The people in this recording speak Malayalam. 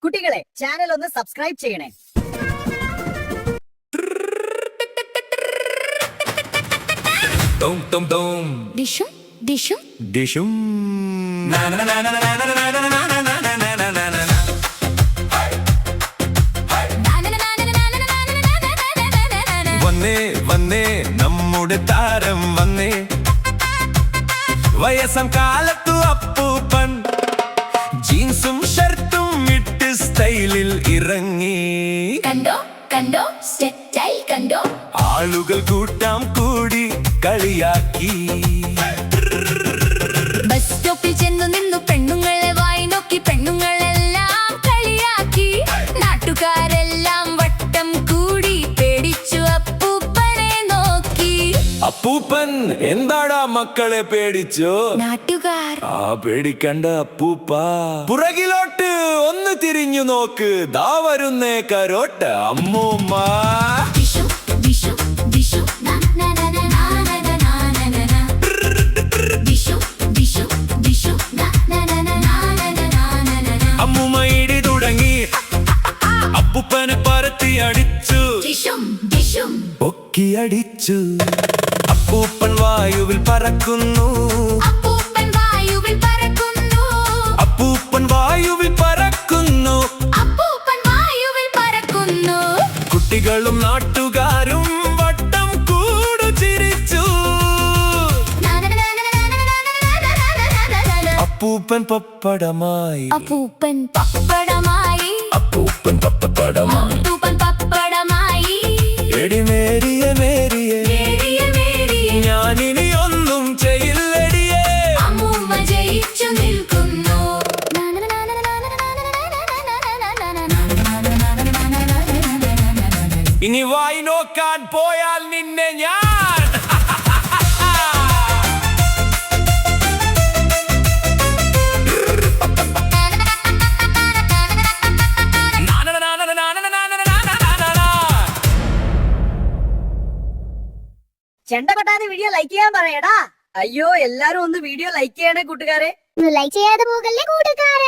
കുട്ടികളെ ചാനൽ ഒന്ന് സബ്സ്ക്രൈബ് ചെയ്യണേ. Dum dum dum. Dishum, dishum, Dishum. Na na na na na na na na na na na na na na na na. വന്നേ വന്നേ നമ്മുടെ താരം വന്നേ വയസ്സം കാലത്തു അപ്പൂപ്പൻ ജീൻസും ഷർട്ടും ഇട്ട് സ്റ്റൈലിൽ ഇറങ്ങി കണ്ടോ കണ്ടോ സ്റ്റൈൽ കണ്ടോ ആളുകൾ കൂട്ടാം കൂടി കളിയാക്കി ബസ് സ്റ്റോപ്പിൽ ചെന്നു നിന്നു പെണ്ണുങ്ങളെ വായി നോക്കി പെണ്ണുങ്ങളെല്ലാം കളിയാക്കി നാട്ടുകാരെല്ലാം വട്ടം കൂടി പേടിച്ചു അപ്പൂപ്പനെ നോക്കി അപ്പൂപ്പൻ എന്താടാ മക്കളെ പേടിച്ചോ നാട്ടുകാർ ആ പേടിക്കണ്ട അപ്പൂപ്പ പുറകിലോട്ട് ഒന്ന് തിരിഞ്ഞു നോക്ക് ദാ വരുന്നേ കരോട്ട് അമ്മൂമ്മ ഡിഷു ഡിഷു ഡിഷു നാ നാ നാ നാ നാ നാ നാ നാ നാ ഡിഷു ഡിഷു ഡിഷു നാ നാ നാ നാ നാ നാ നാ നാ അമ്മൂമ്മ ഇടി തുടങ്ങി അപ്പൂപ്പനെ പരത്തി അടിച്ചു ഡിഷും ഡിഷും പൊക്കി അടിച്ചു അപ്പൂപ്പൻ വായുവിൽ പറക്കുന്നു അപ്പൂപ്പൻ വായുവിൽ പറക്കുന്നു അപ്പൂപ്പൻ വായുവിൽ പറക്കുന്നു അപ്പൂപ്പൻ വായുവിൽ പറക്കുന്നു കുട്ടികളും നാട്ടുകാരും വട്ടം കൂടു ചിരിച്ചു അപ്പൂപ്പൻ പപ്പടമായി അപ്പൂപ്പൻ പപ്പടമായി അപ്പൂപ്പൻ പപ്പടമായി അപ്പൂപ്പൻ പപ്പടമായി എടി മേരിയ മേരിയ മേരിയ മേരിയ ഞാനിനി ഒന്നും ചെയ്യില്ലടിയേ അമ്മൂമ്മ ജയിച്ചു നിൽക്കുന്നു ഇനി വായി നോക്കാൻ പോയാൽ നിന്നെ ഞാൻ ചെണ്ട കൊട്ടാതെ വീഡിയോ ലൈക്ക് ചെയ്യാൻ പറയടാ. അയ്യോ എല്ലാരും ഒന്ന് വീഡിയോ ലൈക്ക് ചെയ്യണേ കൂട്ടുകാരെ. ലൈക്ക് ചെയ്യാതെ പോകല്ലേ കൂട്ടുകാരെ.